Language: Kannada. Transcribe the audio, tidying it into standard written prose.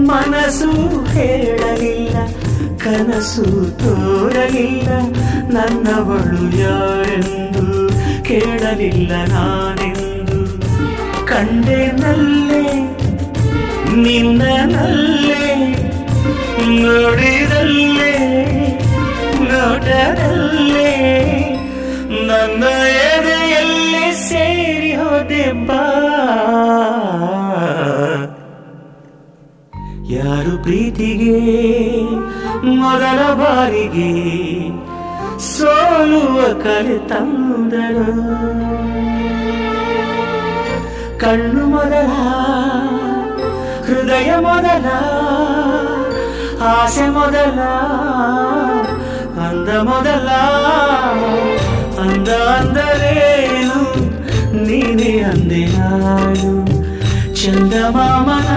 ಮನಸ್ಸು ಹೇಳಲಿಲ್ಲ, ಕನಸು ತೋರಲಿಲ್ಲ, ನನ್ನವಳು ಯಾರೆಂದು ಕೇಳಲಿಲ್ಲ ನಾನೆಂದು. ಕಂಡೆನಲ್ಲೇ ನಿನ್ನನಲ್ಲೇ, ನೋಡಿದಲ್ಲೇ ನೋಟದಲ್ಲೇ, ನನ್ನ ಎದೆಯಲ್ಲಿ ಸೇರಿ ಹೋದೆ ಬಾ. ಯಾರು ಪ್ರೀತಿಗೆ ಮೊದಲ ಬಾರಿಗೆ ಸೋಲುವ ಕಲೆ ತಂದರು. ಕಣ್ಣು ಮೊದಲ, ಹೃದಯ ಮೊದಲ, ಆಸೆ ಮೊದಲ, ಅಂದ ಮೊದಲ. ಅಂದ ಅಂದರೇನು ನೀನೇ ಅಂದೆ ನಾನು, ಚಂದಮಾಮನ